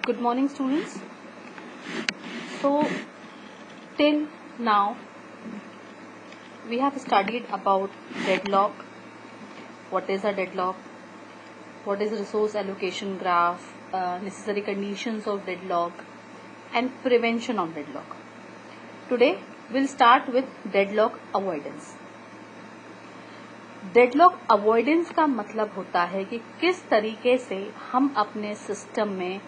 Good morning, students. So, till now, we have studied about deadlock. What is a deadlock? What is resource allocation graph? Necessary conditions of deadlock and prevention of deadlock. Today, we'll start with deadlock avoidance. Deadlock avoidance का मतलब होता है कि किस तरीके से हम अपने सिस्टम में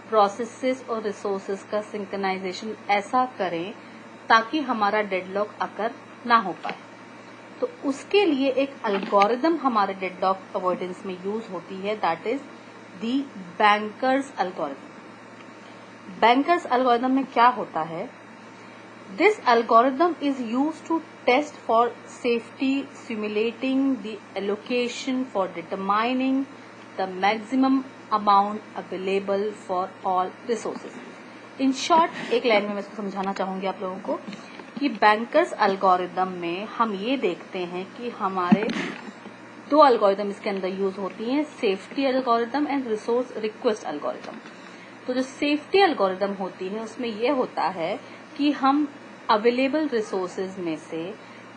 प्रोसेसेस और रिसोर्सेज का सिंक्रोनाइजेशन ऐसा करें ताकि हमारा डेडलॉक अकर ना हो पाए। तो उसके लिए एक एल्गोरिदम हमारे डेडलॉक अवॉइडेंस में यूज होती है, that is the bankers algorithm. Bankers algorithm में क्या होता है? This algorithm is used to test for safety, simulating the allocation for determining the maximum amount available for all resources. In short, एक line में मैं इसको समझाना चाहूंगी आप लोगों को कि बैंकर्स एल्गोरिदम में हम ये देखते हैं कि हमारे दो एल्गोरिदम इसके अंदर यूज होती हैं, safety algorithm and resource request algorithm. तो जो सेफ्टी एल्गोरिदम होती है उसमें यह होता है कि हम अवेलेबल रिसोर्सेज में से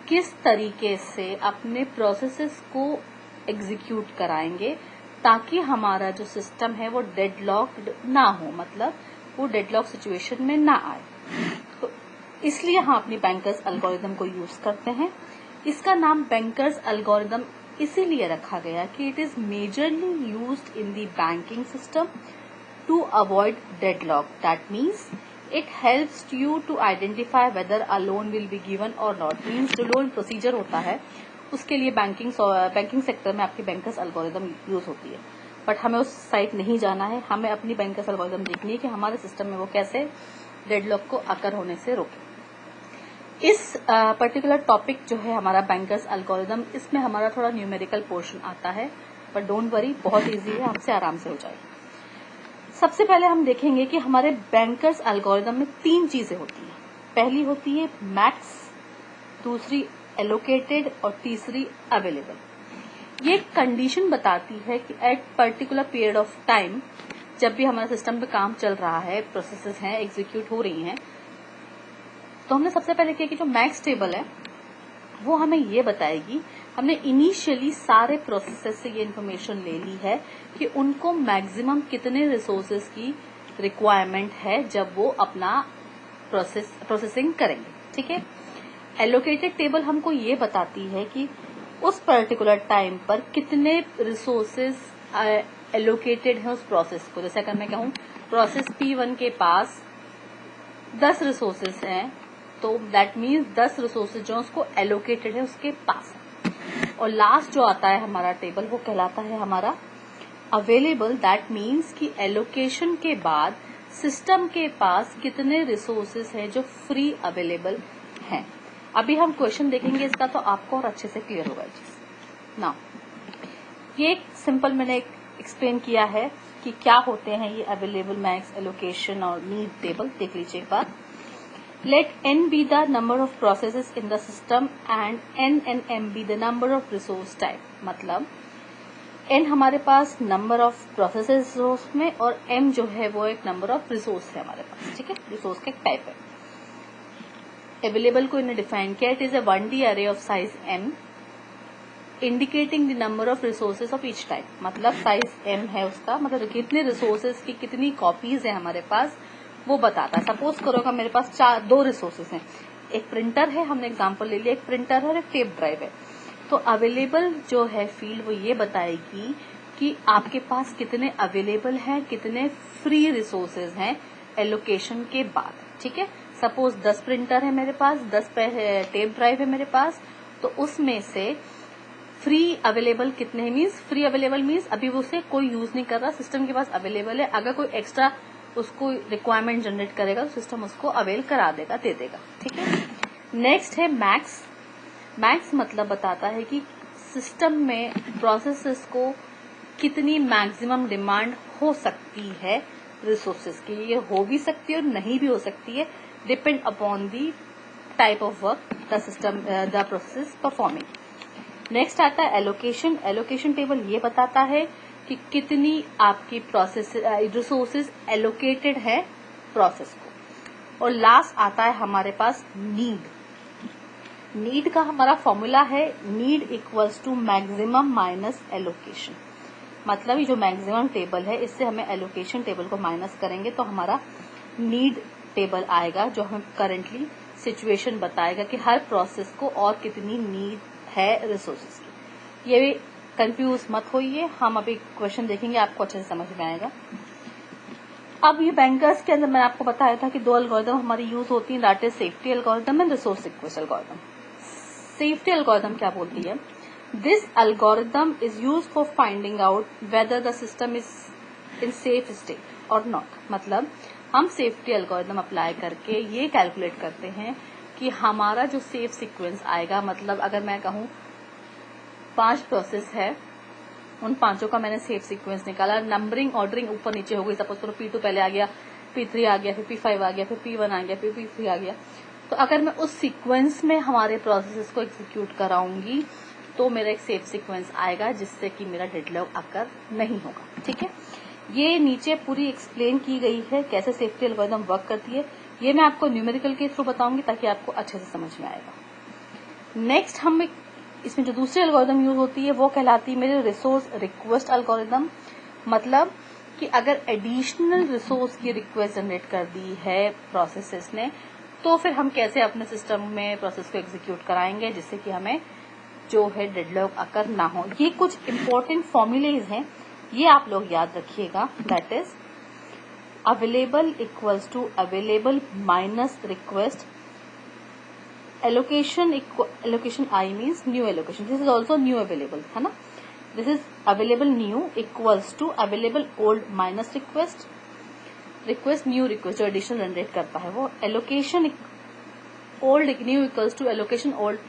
किस तरीके से अपने प्रोसेसेस को एग्जीक्यूट कराएंगे ताकि हमारा जो सिस्टम है वो डेडलॉक्ड ना हो, मतलब वो डेडलॉक सिचुएशन में ना आए। तो इसलिए हम अपनी बैंकर्स एल्गोरिदम को यूज करते हैं। इसका नाम बैंकर्स एल्गोरिदम इसीलिए रखा गया कि it is majorly used in the banking system to avoid deadlock. That means it helps you to identify whether a loan will be given or not. Means जो लोन प्रोसीजर होता है उसके लिए banking sector में आपकी bankers algorithm use होती है। But हमें उस साइट नहीं जाना है, हमें अपनी बैंकर्स एल्गोरिदम देखनी है कि हमारे सिस्टम में वो कैसे डेडलॉक को अकर होने से रोके। इस पर्टिकुलर टॉपिक जो है हमारा बैंकर्स एल्गोरिदम, इसमें हमारा थोड़ा न्यूमेरिकल पोर्शन आता है, पर डोंट वरी, बहुत ईजी है, आपसे आराम से हो जाएगी। सबसे पहले हम देखेंगे कि हमारे बैंकर्स एल्गोरिदम में तीन चीजें होती हैं। पहली होती है मैक्स, दूसरी एलोकेटेड और तीसरी अवेलेबल। ये कंडीशन बताती है कि at particular period of time जब भी हमारे सिस्टम पे काम चल रहा है, प्रोसेसेस हैं, एग्जीक्यूट हो रही हैं, तो हमने सबसे पहले किया कि जो मैक्स टेबल है वो हमें ये बताएगी, हमने इनिशियली सारे प्रोसेसेस से ये इन्फॉर्मेशन ले ली है कि उनको मैक्सिमम कितने रिसोर्सेज की रिक्वायरमेंट है जब वो अपना प्रोसेसिंग करेंगे। ठीक है। एलोकेटेड टेबल हमको ये बताती है कि उस पर्टिकुलर टाइम पर कितने रिसोर्सेज एलोकेटेड है उस प्रोसेस को। जैसे अगर मैं कहूँ प्रोसेस P1 के पास 10 रिसोर्सेज हैं, तो दैट मीन्स 10 रिसोर्सेज जो उसको एलोकेटेड है उसके पास। और लास्ट जो आता है हमारा टेबल वो कहलाता है हमारा अवेलेबल। दैट मीन्स कि एलोकेशन के बाद सिस्टम के पास कितने रिसोर्सेज हैं जो फ्री अवेलेबल हैं। अभी हम क्वेश्चन देखेंगे इसका, तो आपको और अच्छे से क्लियर होगा चीज। नाउ ये एक सिंपल मैंने एक्सप्लेन किया है कि क्या होते हैं ये अवेलेबल, मैक्स, एलोकेशन और नीड टेबल। देख लीजिए एक बार। Let n be the number of processes in the system and n and m be the number of resource type. मतलब n हमारे पास नंबर ऑफ प्रोसेसेस में और m जो है वो एक नंबर ऑफ रिसोर्स है हमारे पास। ठीक है, रिसोर्स का एक टाइप है। अवेलेबल को इन्हें डिफाइन किया, it is a 1D array of size m indicating the number of resources of each type। मतलब साइज m है उसका, मतलब कितने रिसोर्सेज की कितनी कॉपीज है हमारे पास वो बताता है। सपोज करो मेरे पास दो रिसोर्सेज हैं, एक प्रिंटर है, हमने एग्जांपल ले लिया, एक प्रिंटर है और एक टेप ड्राइव है। तो अवेलेबल जो है फील्ड वो ये बताएगी कि आपके पास कितने अवेलेबल हैं, कितने फ्री रिसोर्सेज हैं एलोकेशन के बाद। ठीक है, सपोज 10 प्रिंटर है मेरे पास, 10 टेप ड्राइव है मेरे पास, तो उसमें से फ्री अवेलेबल कितने मीन्स, फ्री अवेलेबल मीन्स अभी वो उसे कोई यूज नहीं कर रहा, सिस्टम के पास अवेलेबल है। अगर कोई एक्स्ट्रा उसको रिक्वायरमेंट जनरेट करेगा तो सिस्टम उसको अवेल करा देगा, दे देगा। ठीक है। नेक्स्ट है मैक्स। मैक्स मतलब बताता है कि सिस्टम में प्रोसेसेस को कितनी मैक्सिमम डिमांड हो सकती है रिसोर्सेज की। ये हो भी सकती है और नहीं भी हो सकती है, depend upon the type of work the system the process performing. Next आता है एलोकेशन। एलोकेशन टेबल ये बताता है कि कितनी आपकी प्रोसेस रिसोर्सेज एलोकेटेड है प्रोसेस को। और लास्ट आता है हमारे पास नीड। नीड का हमारा फॉर्मूला है need equals to maximum minus allocation. मतलब ये जो मैक्सिमम टेबल है इससे हमें एलोकेशन टेबल को माइनस करेंगे तो हमारा नीड टेबल आएगा, जो हमें करेंटली सिचुएशन बताएगा कि हर प्रोसेस को और कितनी नीड है रिसोर्सेज की। ये भी कंफ्यूज मत होइए, हम अभी क्वेश्चन देखेंगे, आपको अच्छे से समझ में आएगा। अब ये बैंकर्स के अंदर मैंने आपको बताया था कि 2 एल्गोरिदम हमारी यूज होती है, that is safety algorithm and resource request algorithm. Safety algorithm क्या बोलती है? This algorithm is use for finding out whether the system is in safe state और नॉट। मतलब हम सेफ्टी एल्गोरिदम अप्लाई करके ये कैलकुलेट करते हैं कि हमारा जो सेफ सीक्वेंस आएगा, मतलब अगर मैं कहूं 5 प्रोसेस है, उन 5 का मैंने सेफ सीक्वेंस निकाला, नंबरिंग ऑर्डरिंग ऊपर नीचे हो गई, सपोज करो P2 पहले आ गया, P3 आ गया, फिर P5 आ गया, फिर P1 आ गया, फिर P3 आ गया। तो अगर मैं उस सीक्वेंस में हमारे प्रोसेसेस को एग्जीक्यूट कराऊंगी तो मेरा एक सेफ सीक्वेंस आएगा जिससे कि मेरा डेडलॉक अकर नहीं होगा। ठीक है, ये नीचे पूरी एक्सप्लेन की गई है कैसे सेफ्टी एल्गोरिदम वर्क करती है। ये मैं आपको न्यूमेरिकल के थ्रू बताऊंगी ताकि आपको अच्छे से समझ में आएगा। नेक्स्ट हम इसमें जो दूसरी एल्गोरिदम यूज होती है वो कहलाती है मेरे रिसोर्स रिक्वेस्ट एल्गोरिदम। मतलब कि अगर एडिशनल रिसोर्स की रिक्वेस्ट जनरेट कर दी है प्रोसेसेस ने तो फिर हम कैसे अपने सिस्टम में प्रोसेस को एग्जीक्यूट कराएंगे जिससे कि हमें जो है डेडलॉक अकर ना हो। ये कुछ इंपॉर्टेंट फॉर्मूलेज हैं, ये आप लोग याद रखिएगा। That is available equals to available minus request allocation I means new allocation, this is also new available, है ना। This is available new equals to available old minus request new request जो additional generate करता है वो। Allocation old new equals to allocation old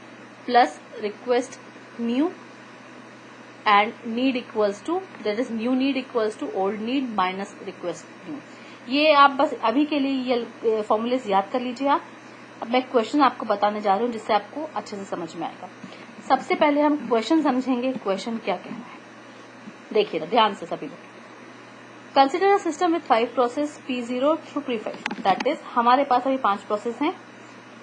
plus request new and need equals to that is new need equals to old need minus request new. ये आप बस अभी के लिए ये फॉर्मूलेज याद कर लीजिए आप। अब मैं क्वेश्चन आपको बताने जा रही हूँ जिससे आपको अच्छे से समझ में आएगा। सबसे पहले हम क्वेश्चन समझेंगे, क्वेश्चन क्या कह रहा है देखिए ध्यान से सभी लोग। Consider a system with 5 process P0 through P5, that is हमारे पास अभी 5 प्रोसेस हैं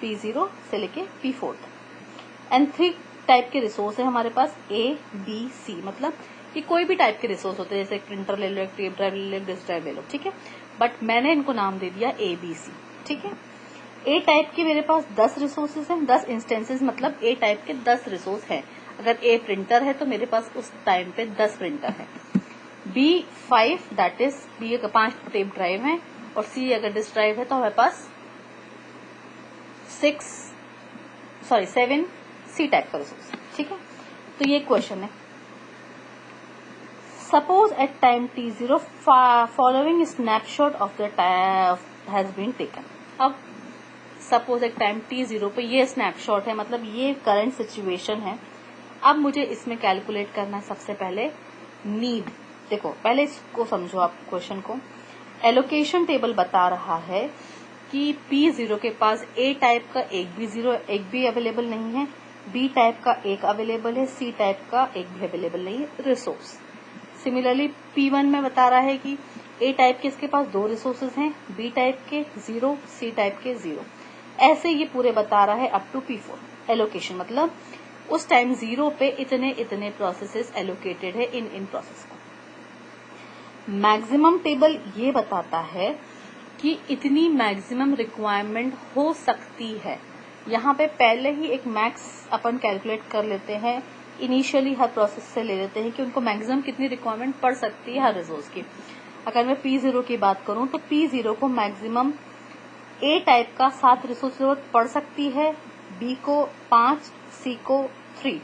P0 से लेके P4 तक एंड 3 टाइप के रिसोर्स है हमारे पास A, B, C। मतलब ये कोई भी टाइप के रिसोर्स होते हैं, जैसे एक प्रिंटर ले लो, एक टेप ड्राइव ले लो, एक डिस्क ड्राइव ले लो, ठीक है। बट मैंने इनको नाम दे दिया A, B, C, ठीक है। A टाइप के मेरे पास 10 रिसोर्सेज हैं, 10 इंस्टेंसेस, मतलब A टाइप के 10 रिसोर्स है। अगर A प्रिंटर है तो मेरे पास उस टाइम पे 10 प्रिंटर है। B5 दैट इज B का 5 टेप ड्राइव है और C अगर डिस्क ड्राइव है तो हमारे पास 7 C टाइप का रिसोर्स, ठीक है। तो ये क्वेश्चन है। Suppose at time T0 following snapshot of the has been taken. अब सपोज एक टाइम T0 पे ये स्नैपशॉट है, मतलब ये करंट सिचुएशन है। अब मुझे इसमें कैलकुलेट करना है सबसे पहले नीड। देखो पहले इसको समझो आप क्वेश्चन को। एलोकेशन टेबल बता रहा है कि P0 के पास A टाइप का एक भी अवेलेबल नहीं है, B टाइप का एक अवेलेबल है, C टाइप का एक भी अवेलेबल नहीं है रिसोर्स। सिमिलरली P1 में बता रहा है कि A टाइप के इसके पास 2 रिसोर्सेज हैं, B टाइप के 0, C टाइप के 0। ऐसे ये पूरे बता रहा है अप टू P4। एलोकेशन मतलब उस टाइम 0 पे इतने प्रोसेसेस एलोकेटेड है इन प्रोसेस को। मैक्सिमम टेबल ये बताता है कि इतनी मैक्सिमम रिक्वायरमेंट हो सकती है। यहाँ पे पहले ही एक मैक्स अपन कैलकुलेट कर लेते हैं, इनिशियली हर प्रोसेस से ले लेते हैं कि उनको मैक्सिमम कितनी रिक्वायरमेंट पड़ सकती है हर रिसोर्स की। अगर मैं P0 की बात करूं तो P0 को मैक्सिमम A टाइप का 7 रिसोर्स जरूरत पड़ सकती है, B को 5, C को 3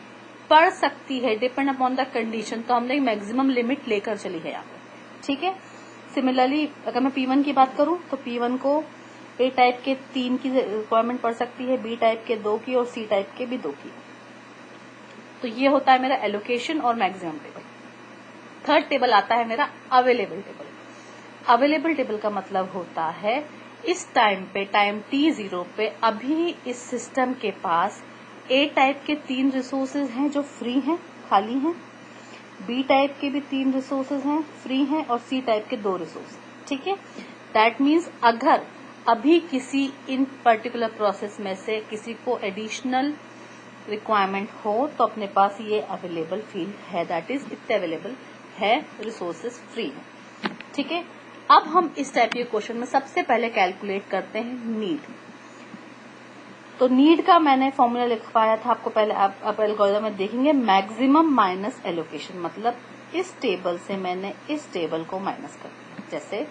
पड़ सकती है, डिपेंड अपॉन द कंडीशन। तो हमने मैक्सिमम लिमिट लेकर चली है यहाँ पे, ठीक है। सिमिलरली अगर मैं P1 की बात करूं तो P1 को A टाइप के 3 की रिक्वायरमेंट पड़ सकती है, B टाइप के 2 की और C टाइप के भी 2 की। तो ये होता है मेरा एलोकेशन और मैक्सिमम टेबल। थर्ड टेबल आता है मेरा अवेलेबल टेबल। अवेलेबल टेबल का मतलब होता है इस टाइम पे टाइम T0 पे अभी इस सिस्टम के पास ए टाइप के 3 रिसोर्सेज हैं जो फ्री हैं, खाली हैं, बी टाइप के भी 3 रिसोर्सेज हैं, फ्री हैं, और सी टाइप के 2 रिसोर्स। ठीक है, दैट मीन्स अगर अभी किसी इन पर्टिकुलर प्रोसेस में से किसी को एडिशनल रिक्वायरमेंट हो तो अपने पास ये अवेलेबल फील्ड है, दैट इज इतने अवेलेबल है, रिसोर्सेज फ्री है। ठीक है, अब हम इस टाइप के क्वेश्चन में सबसे पहले कैलकुलेट करते हैं नीड। तो नीड का मैंने फॉर्मूला लिखवाया था आपको पहले, आप एल्गोरिथम में देखेंगे, मैक्सिमम माइनस एलोकेशन, मतलब इस टेबल से मैंने इस टेबल को माइनस कर दिया। जैसे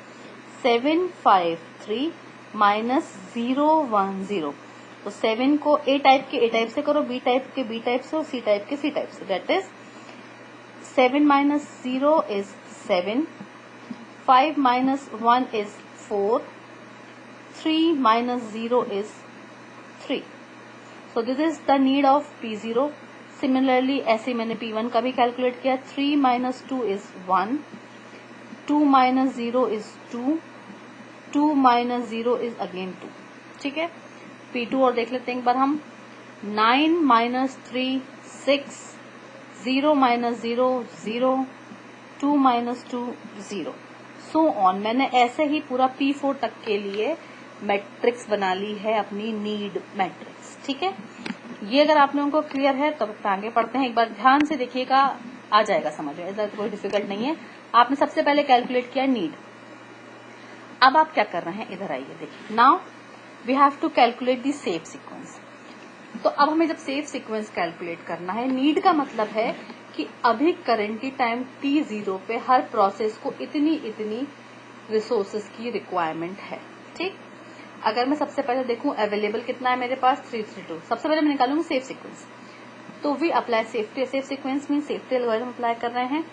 753 माइनस 010, तो 7 को ए टाइप के ए टाइप से करो, बी टाइप के बी टाइप से, और सी टाइप के सी टाइप से, that is 7 minus 0 is 7, 5 minus 1 is 4, 3 minus 0 is 3. So this is the need of P0. Similarly ऐसे मैंने P1 का भी कैलकुलेट किया, 3 minus 2 is 1, 2 minus 0 is 2, 2 minus 0 is again 2. ठीक है, P2 और देख लेते हैं एक बार हम, 9 minus 3 6, 0 minus 0 0, 2 minus 2 0, so on. मैंने ऐसे ही पूरा P4 तक के लिए मैट्रिक्स बना ली है, अपनी नीड मैट्रिक्स। ठीक है, ये अगर आप लोगों को क्लियर है तो आगे पढ़ते हैं। एक बार ध्यान से देखिएगा, आ जाएगा समझ में, ऐसा कोई डिफिकल्ट नहीं है। आपने सबसे पहले कैलकुलेट किया नीड, अब आप क्या कर रहे हैं, इधर आइए, देखिए, now we have to calculate the safe sequence. तो अब हमें जब सेफ सीक्वेंस कैलकुलेट करना है, नीड का मतलब है कि अभी करेंटली टाइम t0 पे हर प्रोसेस को इतनी इतनी रिसोर्सेज की रिक्वायरमेंट है। ठीक, अगर मैं सबसे पहले देखूं अवेलेबल कितना है मेरे पास, 332, सबसे पहले मैं निकालूंगी सेफ सीक्वेंस। तो we apply safety, safe sequence में सेफ्टी एल्गोरिथम अप्लाई कर रहे हैं।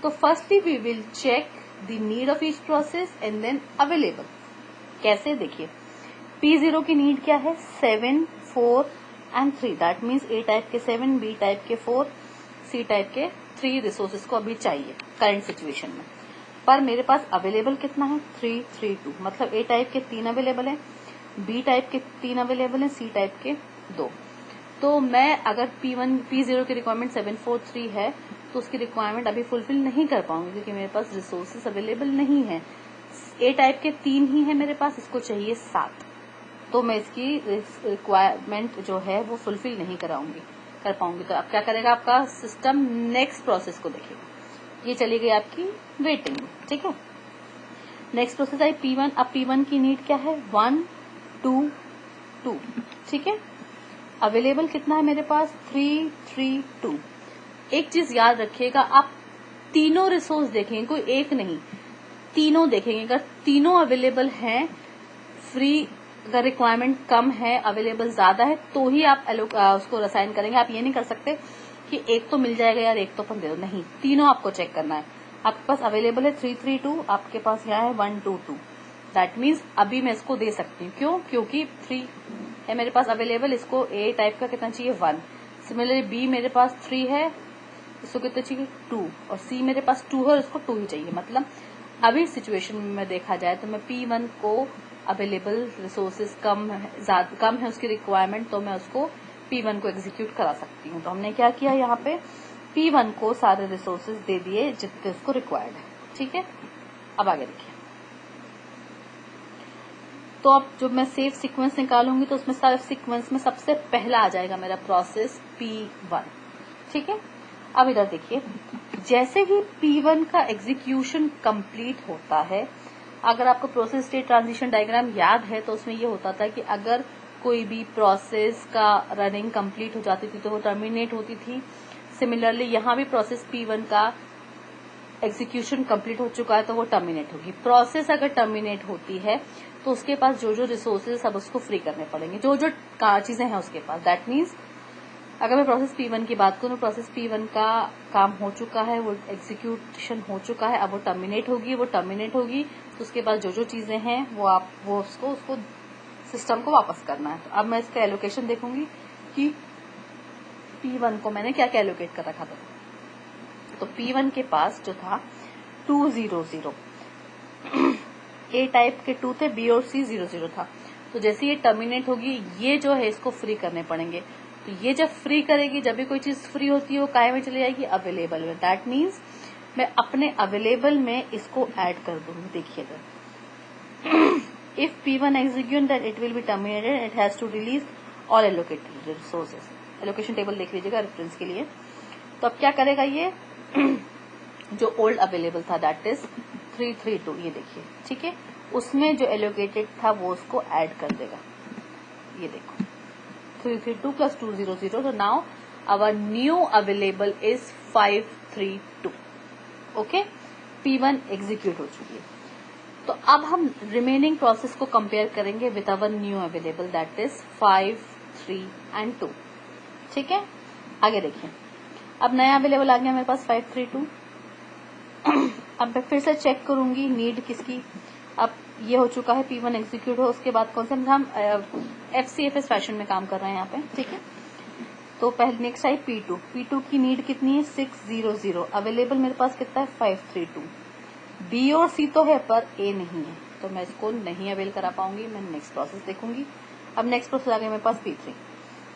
तो firstly we will check the need of each process and then available. कैसे, देखिए, P0 की नीड क्या है, 7 4 and 3, that means A type के 7, बी टाइप के 4, सी टाइप के 3 रिसोर्सेज को अभी चाहिए करंट सिचुएशन में। पर मेरे पास अवेलेबल कितना है, 332, मतलब ए टाइप के 3 अवेलेबल है, बी टाइप के 3 अवेलेबल है, सी टाइप के 2। तो मैं अगर P0 की रिक्वायरमेंट 743 है तो उसकी रिक्वायरमेंट अभी फुलफिल नहीं कर पाऊंगी क्योंकि मेरे पास रिसोर्सेज अवेलेबल नहीं है। ए टाइप के 3 ही है मेरे पास, इसको चाहिए 7, तो मैं इसकी रिक्वायरमेंट जो है वो फुलफिल नहीं कर पाऊंगी। तो अब क्या करेगा आपका सिस्टम, नेक्स्ट प्रोसेस को देखेगा, ये चली गई आपकी वेटिंग में। ठीक है, नेक्स्ट प्रोसेस आई P1। अब P1 की नीड क्या है, 1 2 2। ठीक है, अवेलेबल कितना है मेरे पास, 3 3 2। एक चीज याद रखिएगा, आप तीनों रिसोर्स देखेंगे, कोई एक नहीं, तीनों देखेंगे। अगर तीनों अवेलेबल हैं, फ्री, अगर रिक्वायरमेंट कम है, अवेलेबल ज्यादा है, तो ही आप उसको असाइन करेंगे। आप ये नहीं कर सकते कि एक तो मिल जाएगा यार, एक तो अपन दे दो, नहीं, तीनों आपको चेक करना है। आपके पास अवेलेबल है 332, आपके पास यहाँ है 122, दैट मीन्स अभी मैं इसको दे सकती हूँ। क्यों, क्योंकि 3 है मेरे पास अवेलेबल, इसको ए टाइप का कितना चाहिए, 1। सिमिलरली बी मेरे पास 3 है, इसको कितना चाहिए, 2, और सी मेरे पास 2 है और इसको 2 ही चाहिए। मतलब अभी सिचुएशन में देखा जाए तो मैं P1 को अवेलेबल रिसोर्सेज कम है उसकी रिक्वायरमेंट, तो मैं उसको P1 को एग्जीक्यूट करा सकती हूँ। तो हमने क्या किया, यहाँ पे P1 को सारे रिसोर्सेज दे दिए जितने उसको रिक्वायर्ड है। ठीक है, अब आगे देखिए। तो अब जब मैं सेफ सीक्वेंस निकालूंगी तो उसमें सेफ सीक्वेंस में सबसे पहला आ जाएगा मेरा प्रोसेस P1। ठीक है, अब इधर देखिए, जैसे ही P1 का एग्जीक्यूशन कंप्लीट होता है, अगर आपको प्रोसेस स्टेट ट्रांजिशन डायग्राम याद है तो उसमें ये होता था कि अगर कोई भी प्रोसेस का रनिंग कंप्लीट हो जाती थी तो वो टर्मिनेट होती थी। सिमिलरली यहाँ भी प्रोसेस P1 का एग्जीक्यूशन कंप्लीट हो चुका है तो वो टर्मिनेट होगी। प्रोसेस अगर टर्मिनेट होती है तो उसके पास जो जो रिसोर्सेज सब उसको फ्री करने पड़ेंगे, जो जो चीजें हैं उसके पास। दैट मीन्स अगर मैं प्रोसेस P1 की बात करूं, प्रोसेस P1 का काम हो चुका है, वो एग्जीक्यूशन हो चुका है, अब वो टर्मिनेट होगी तो उसके पास जो जो चीजें हैं वो उसको सिस्टम को वापस करना है। तो अब मैं इसका एलोकेशन देखूंगी कि P1 को मैंने क्या क्या एलोकेट कर रखा था। तो P1 के पास जो था 200 ए टाइप के 2 थे, बी और सी 00 था। तो जैसे ये टर्मिनेट होगी, ये जो है इसको फ्री करने पड़ेंगे। तो ये जब फ्री करेगी, जब भी कोई चीज फ्री होती है वो काय में चली जाएगी, अवेलेबल में। दैट मीन्स मैं अपने अवेलेबल में इसको ऐड कर दूंगी। देखिएगा, if P1 execute then it will be terminated, it has to release all allocated resources। Allocation table देख लीजिएगा रेफरेंस के लिए। तो अब क्या करेगा ये जो ओल्ड अवेलेबल था दैट इज 332, ये देखिए, ठीक है, उसमें जो एलोकेटेड था वो उसको ऐड कर देगा। ये देखो 332 प्लस 200, तो now our new available is 532। Okay, P1 execute हो चुकी है। तो अब हम रिमेनिंग प्रोसेस को कंपेयर करेंगे with our new available that is 5, 3 and 2। ठीक है, आगे देखिए, अब नया अवेलेबल आ गया मेरे पास 532। अब मैं फिर से चेक करूंगी नीड किसकी। अब ये हो चुका है P1 एग्जीक्यूट हो, उसके बाद कौन सा हम FCFS फैशन में काम कर रहे हैं यहाँ पे। ठीक है, तो पहले नेक्स्ट आई P2 की नीड कितनी है 600, अवेलेबल मेरे पास कितना है 532। B और C तो है पर A नहीं है, तो मैं इसको नहीं अवेल करा पाऊंगी। मैं नेक्स्ट प्रोसेस देखूंगी। अब नेक्स्ट प्रोसेस आ गया मेरे पास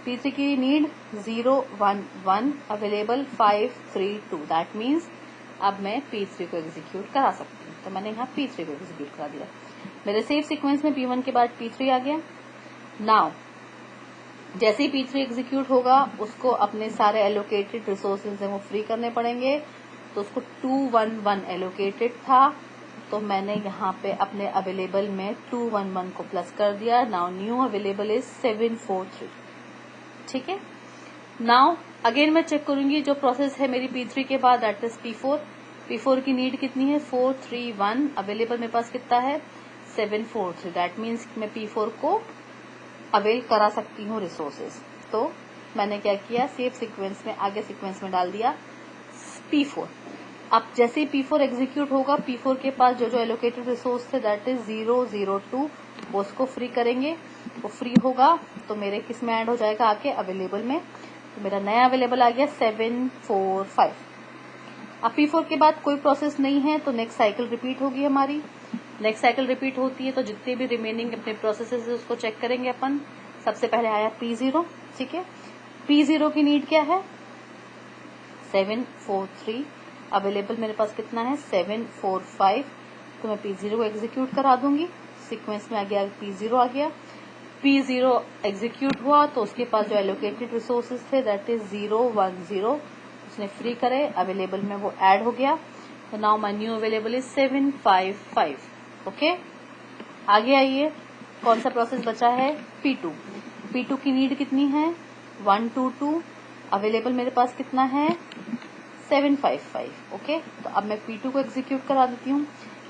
P3 की नीड 011, अवेलेबल 532। दैट मीन्स अब मैं P3 को एग्जीक्यूट करा सकती हूँ। तो मैंने यहाँ P3 को एग्जीक्यूट करा दिया। मेरे सेव सीक्वेंस में P1 के बाद P3 आ गया। नाउ जैसे ही P3 एग्जीक्यूट होगा उसको अपने सारे एलोकेटेड रिसोर्सेज हैं वो फ्री करने पड़ेंगे। तो उसको 211 एलोकेटेड था, तो मैंने यहाँ पे अपने अवेलेबल में 211 को प्लस कर दिया। Now new available is 743। ठीक है, नाउ अगेन मैं चेक करूंगी जो प्रोसेस है मेरी P3 के बाद दैट इज P4 की नीड कितनी है 431, अवेलेबल मेरे पास कितना है 743। दैट मीन्स मैं P4 को अवेल करा सकती हूँ रिसोर्सेज। तो मैंने क्या किया, सेव सीक्वेंस में आगे सीक्वेंस में डाल दिया P4। अब जैसे ही P4 एग्जीक्यूट होगा, P4 के पास जो जो एलोकेटेड रिसोर्स थे दैट इज 002, वो उसको फ्री करेंगे। वो फ्री होगा तो मेरे किस में ऐड हो जाएगा आके अवेलेबल में। तो मेरा नया अवेलेबल आ गया 745। अब P4 के बाद कोई प्रोसेस नहीं है तो नेक्स्ट साइकिल रिपीट होगी हमारी। नेक्स्ट साइकिल रिपीट होती है तो जितने भी रिमेनिंग अपने प्रोसेसेस है उसको चेक करेंगे अपन। सबसे पहले आया P0। ठीक है, P0 की नीड क्या है 743, अवेलेबल मेरे पास कितना है 745। तो मैं P0 को एग्जीक्यूट करा दूंगी। सीक्वेंस में आ गया P0 आ गया। P0 एग्जीक्यूट हुआ तो उसके पास जो एलोकेटेड रिसोर्सेज थे दैट इज 010, उसने फ्री करे, अवेलेबल में वो ऐड हो गया। तो now my new available is 755। Okay, आगे आइए, कौन सा प्रोसेस बचा है P2 की नीड कितनी है 122, अवेलेबल मेरे पास कितना है 755। ओके, तो अब मैं P2 को एग्जीक्यूट करा देती हूँ।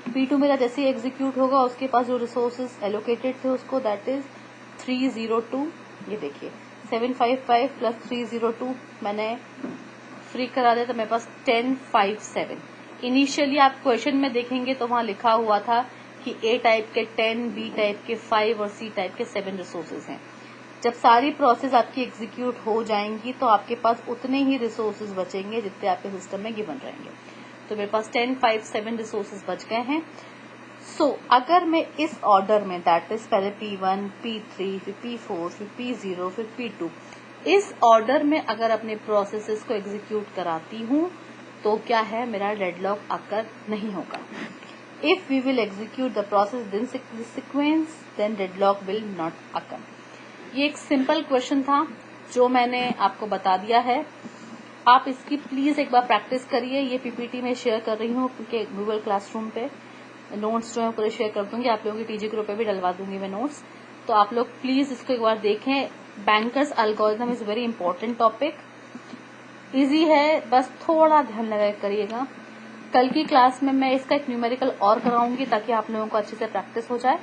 P2 मेरा जैसे ही एग्जीक्यूट होगा उसके पास जो रिसोर्सेज एलोकेटेड थे उसको दैट इज 302। ये देखिए 755 प्लस 302 मैंने फ्री करा दिया, तो मेरे पास 1057। इनिशियली आप क्वेश्चन में देखेंगे तो वहां लिखा हुआ था कि A टाइप के 10, B टाइप के 5 और C टाइप के 7 रिसोर्सेज हैं। जब सारी प्रोसेस आपकी एग्जीक्यूट हो जाएंगी तो आपके पास उतने ही रिसोर्सेज बचेंगे जितने आपके सिस्टम में गिवन रहेंगे। तो मेरे पास 1057 रिसोर्सेज बच गए हैं। सो अगर मैं इस ऑर्डर में दैट इज पहले P1, P3, फिर P4, फिर P0, फिर P2, इस ऑर्डर में अगर अपने प्रोसेसेस को एग्जीक्यूट कराती हूँ तो क्या है, मेरा डेडलॉक अकर नहीं होगा। If we will execute the process दिन sequence then deadlock will not occur. ये एक सिंपल क्वेश्चन था जो मैंने आपको बता दिया है। आप इसकी प्लीज एक बार प्रैक्टिस करिए। ये पीपीटी में शेयर कर रही हूँ क्योंकि गूगल क्लासरूम पे नोट्स जो है पूरे शेयर कर दूंगी। आप लोगों की टीजी ग्रुप पे भी डलवा दूंगी मैं नोट्स। तो आप लोग प्लीज इसको एक बार देखें। Bankers algorithm is very important topic, easy है, बस थोड़ा ध्यान लगा करिएगा। कल की क्लास में मैं इसका एक न्यूमेरिकल और कराऊंगी ताकि आप लोगों को अच्छे से प्रैक्टिस हो जाए।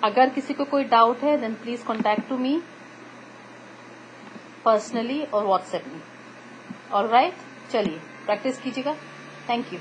अगर किसी को कोई डाउट है then please contact to me personally और व्हाट्सएप में। ऑलराइट, चलिए प्रैक्टिस कीजिएगा। Thank you.